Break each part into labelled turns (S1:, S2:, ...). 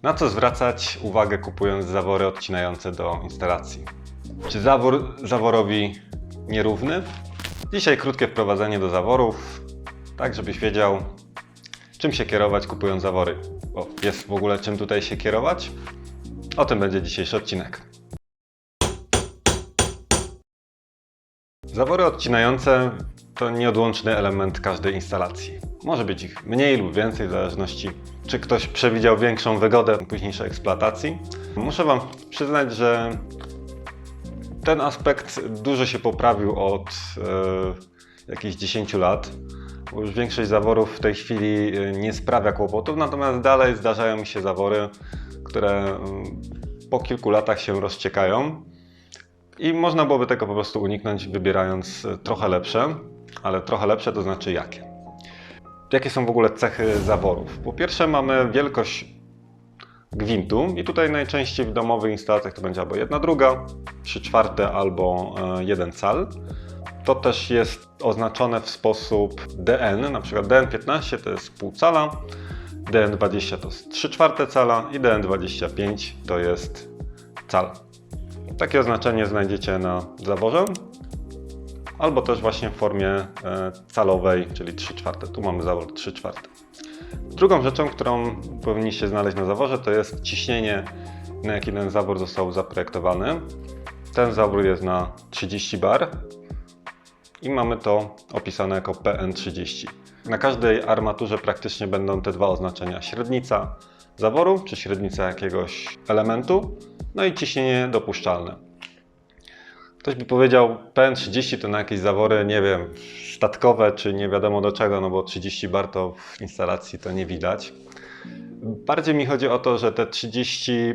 S1: Na co zwracać uwagę kupując zawory odcinające do instalacji? Czy zawór zaworowi nierówny? Dzisiaj krótkie wprowadzenie do zaworów, tak żebyś wiedział, czym się kierować kupując zawory. Bo jest w ogóle czym tutaj się kierować? O tym będzie dzisiejszy odcinek. Zawory odcinające to nieodłączny element każdej instalacji. Może być ich mniej lub więcej w zależności, czy ktoś przewidział większą wygodę późniejszej eksploatacji. Muszę Wam przyznać, że ten aspekt dużo się poprawił od jakichś 10 lat. Bo już większość zaworów w tej chwili nie sprawia kłopotów, natomiast dalej zdarzają mi się zawory, które po kilku latach się rozciekają. I można byłoby tego po prostu uniknąć, wybierając trochę lepsze, ale trochę lepsze to znaczy jakie? Jakie są w ogóle cechy zaworów? Po pierwsze mamy wielkość gwintu i tutaj najczęściej w domowych instalacjach to będzie albo 1/2, 3/4 albo 1 cal. To też jest oznaczone w sposób DN, na przykład DN15 to jest pół cala, DN20 to jest 3/4 cala i DN25 to jest cal. Takie oznaczenie znajdziecie na zaworze, albo też właśnie w formie calowej, czyli 3/4. Tu mamy zawór 3/4. Drugą rzeczą, którą powinniście znaleźć na zaworze, to jest ciśnienie, na jaki ten zawór został zaprojektowany. Ten zawór jest na 30 bar i mamy to opisane jako PN30. Na każdej armaturze praktycznie będą te dwa oznaczenia: średnica zaworu, czy średnica jakiegoś elementu, no i ciśnienie dopuszczalne. Ktoś by powiedział, PN30 to na jakieś zawory, nie wiem, statkowe, czy nie wiadomo do czego, no bo 30 bar to w instalacji to nie widać. Bardziej mi chodzi o to, że te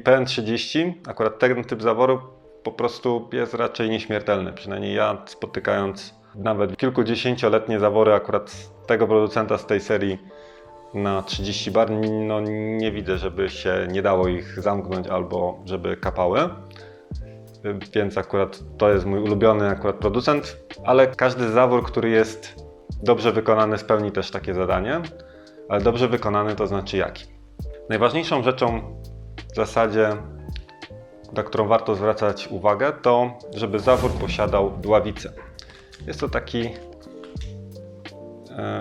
S1: PN30, akurat ten typ zaworu po prostu jest raczej nieśmiertelny. Przynajmniej ja, spotykając nawet kilkudziesięcioletnie zawory akurat tego producenta z tej serii na 30 bar, no nie widzę, żeby się nie dało ich zamknąć albo żeby kapały. Więc akurat to jest mój ulubiony akurat producent, ale każdy zawór, który jest dobrze wykonany, spełni też takie zadanie. Ale dobrze wykonany to znaczy jaki? Najważniejszą rzeczą w zasadzie, na którą warto zwracać uwagę, to żeby zawór posiadał dławicę. Jest to taki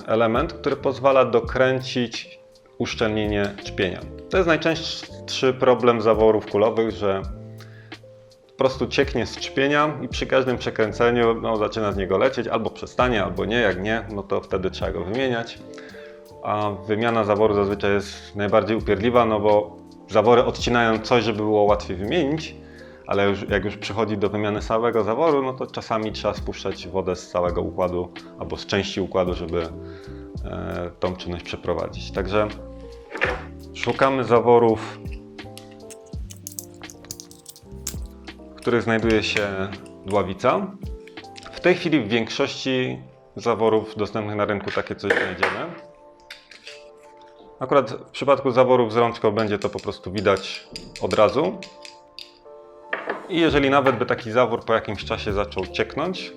S1: element, który pozwala dokręcić uszczelnienie czpienia. To jest najczęstszy problem zaworów kulowych, że po prostu cieknie z czpienia i przy każdym przekręceniu zaczyna z niego lecieć, albo przestanie, albo nie. Jak nie, no to wtedy trzeba go wymieniać. A wymiana zaworu zazwyczaj jest najbardziej upierdliwa, no bo zawory odcinają coś, żeby było łatwiej wymienić, ale jak już przychodzi do wymiany całego zaworu, no to czasami trzeba spuszczać wodę z całego układu albo z części układu, żeby tą czynność przeprowadzić. Także szukamy zaworów, w których znajduje się dławica. W tej chwili w większości zaworów dostępnych na rynku takie coś znajdziemy. Akurat w przypadku zaworów z rączką będzie to po prostu widać od razu. I jeżeli nawet by taki zawór po jakimś czasie zaczął cieknąć,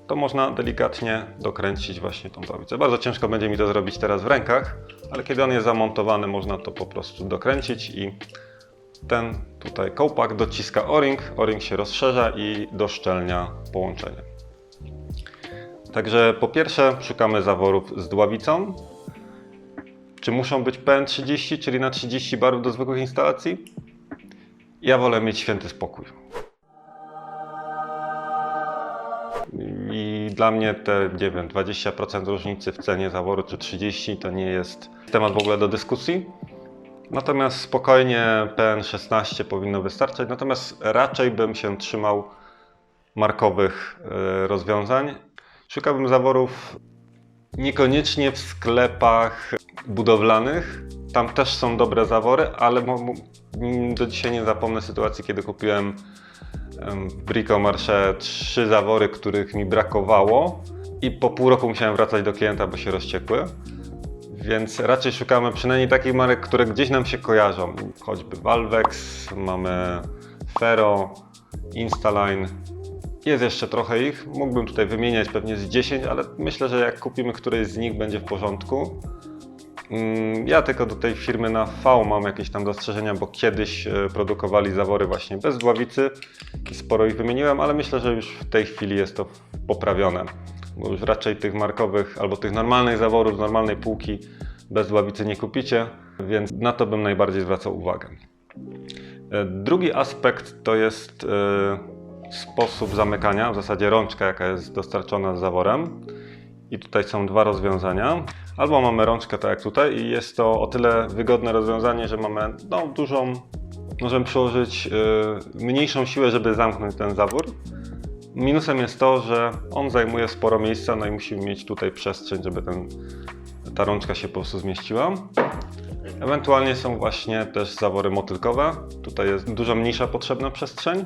S1: to można delikatnie dokręcić właśnie tą dławicę. Bardzo ciężko będzie mi to zrobić teraz w rękach, ale kiedy on jest zamontowany, można to po prostu dokręcić i ten tutaj kołpak dociska o-ring, o-ring się rozszerza i doszczelnia połączenie. Także po pierwsze szukamy zaworów z dławicą. Czy muszą być PN30, czyli na 30 barów do zwykłych instalacji? Ja wolę mieć święty spokój. I dla mnie te, nie wiem, 20% różnicy w cenie zaworu czy 30% to nie jest temat w ogóle do dyskusji. Natomiast spokojnie PN16 powinno wystarczać, natomiast raczej bym się trzymał markowych rozwiązań. Szukałbym zaworów niekoniecznie w sklepach budowlanych. Tam też są dobre zawory, ale do dzisiaj nie zapomnę sytuacji, kiedy kupiłem w Brico-Marché 3 zawory, których mi brakowało i po pół roku musiałem wracać do klienta, bo się rozciekły. Więc raczej szukamy przynajmniej takich marek, które gdzieś nam się kojarzą. Choćby Valvex, mamy Ferro, Instaline. Jest jeszcze trochę ich. Mógłbym tutaj wymieniać pewnie z 10, ale myślę, że jak kupimy któreś z nich, będzie w porządku. Ja tylko do tej firmy na V mam jakieś tam dostrzeżenia, bo kiedyś produkowali zawory właśnie bez dławicy i sporo ich wymieniłem, ale myślę, że już w tej chwili jest to poprawione, bo już raczej tych markowych albo tych normalnych zaworów z normalnej półki bez dławicy nie kupicie, więc na to bym najbardziej zwracał uwagę. Drugi aspekt to jest sposób zamykania, w zasadzie rączka, jaka jest dostarczona z zaworem. I tutaj są dwa rozwiązania. Albo mamy rączkę tak jak tutaj i jest to o tyle wygodne rozwiązanie, że mamy dużą, możemy przyłożyć mniejszą siłę, żeby zamknąć ten zawór. Minusem jest to, że on zajmuje sporo miejsca, no i musimy mieć tutaj przestrzeń, żeby ta rączka się po prostu zmieściła. Ewentualnie są właśnie też zawory motylkowe. Tutaj jest dużo mniejsza potrzebna przestrzeń.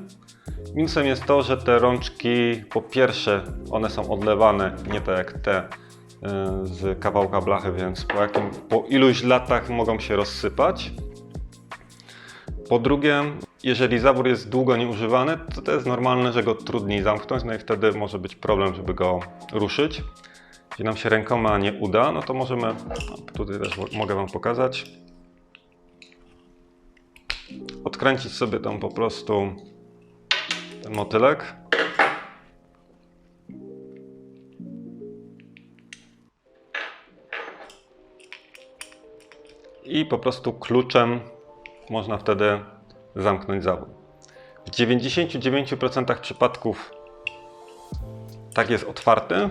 S1: Minusem jest to, że te rączki, po pierwsze, one są odlewane, nie tak jak te z kawałka blachy, więc po iluś latach mogą się rozsypać. Po drugie, jeżeli zawór jest długo nieużywany, to jest normalne, że go trudniej zamknąć, no i wtedy może być problem, żeby go ruszyć. Jeśli nam się rękoma nie uda, no to możemy, tutaj też mogę Wam pokazać, odkręcić sobie tam po prostu ten motylek. I po prostu kluczem można wtedy zamknąć zawór. W 99% przypadków tak jest otwarty,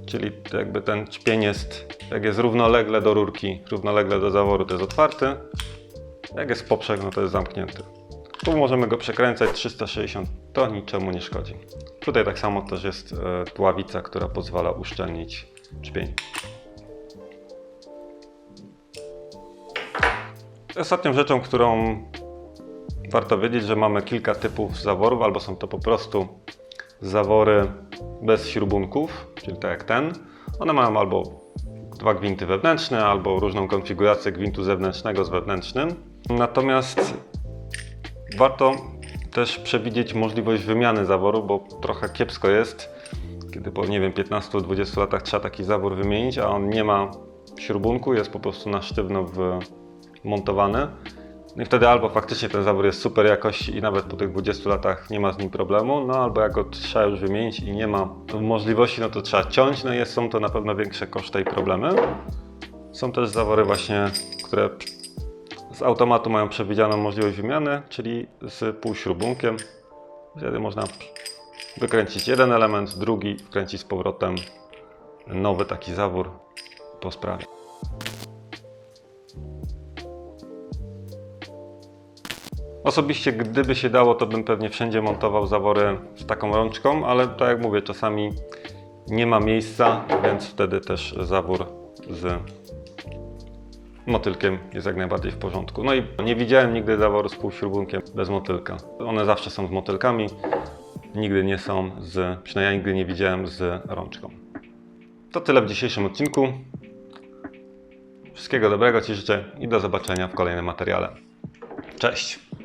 S1: czyli jakby ten czpień jest, jak jest równolegle do rurki, równolegle do zaworu, to jest otwarty. Jak jest poprzek, no to jest zamknięty. Tu możemy go przekręcać 360, to niczemu nie szkodzi. Tutaj tak samo też jest dławica, która pozwala uszczelnić czpień. Ostatnią rzeczą, którą warto wiedzieć, że mamy kilka typów zaworów, albo są to po prostu zawory bez śrubunków, czyli tak jak ten. One mają albo dwa gwinty wewnętrzne, albo różną konfigurację gwintu zewnętrznego z wewnętrznym. Natomiast warto też przewidzieć możliwość wymiany zaworu, bo trochę kiepsko jest, kiedy po 15-20 latach trzeba taki zawór wymienić, a on nie ma śrubunku, jest po prostu na sztywno wmontowany. No i wtedy albo faktycznie ten zawór jest super jakości i nawet po tych 20 latach nie ma z nim problemu, no albo jak go trzeba już wymienić i nie ma możliwości, no to trzeba ciąć, no i są to na pewno większe koszty i problemy. Są też zawory właśnie, które z automatu mają przewidzianą możliwość wymiany, czyli z półśrubunkiem. Wtedy można wykręcić jeden element, drugi, wkręcić z powrotem nowy taki zawór po sprawie. Osobiście, gdyby się dało, to bym pewnie wszędzie montował zawory z taką rączką, ale tak jak mówię, czasami nie ma miejsca, więc wtedy też zawór z motylkiem jest jak najbardziej w porządku. No i nie widziałem nigdy zaworu z półśrubunkiem bez motylka. One zawsze są z motylkami, nigdy nie są przynajmniej ja nigdy nie widziałem z rączką. To tyle w dzisiejszym odcinku. Wszystkiego dobrego Ci życzę i do zobaczenia w kolejnym materiale. Cześć!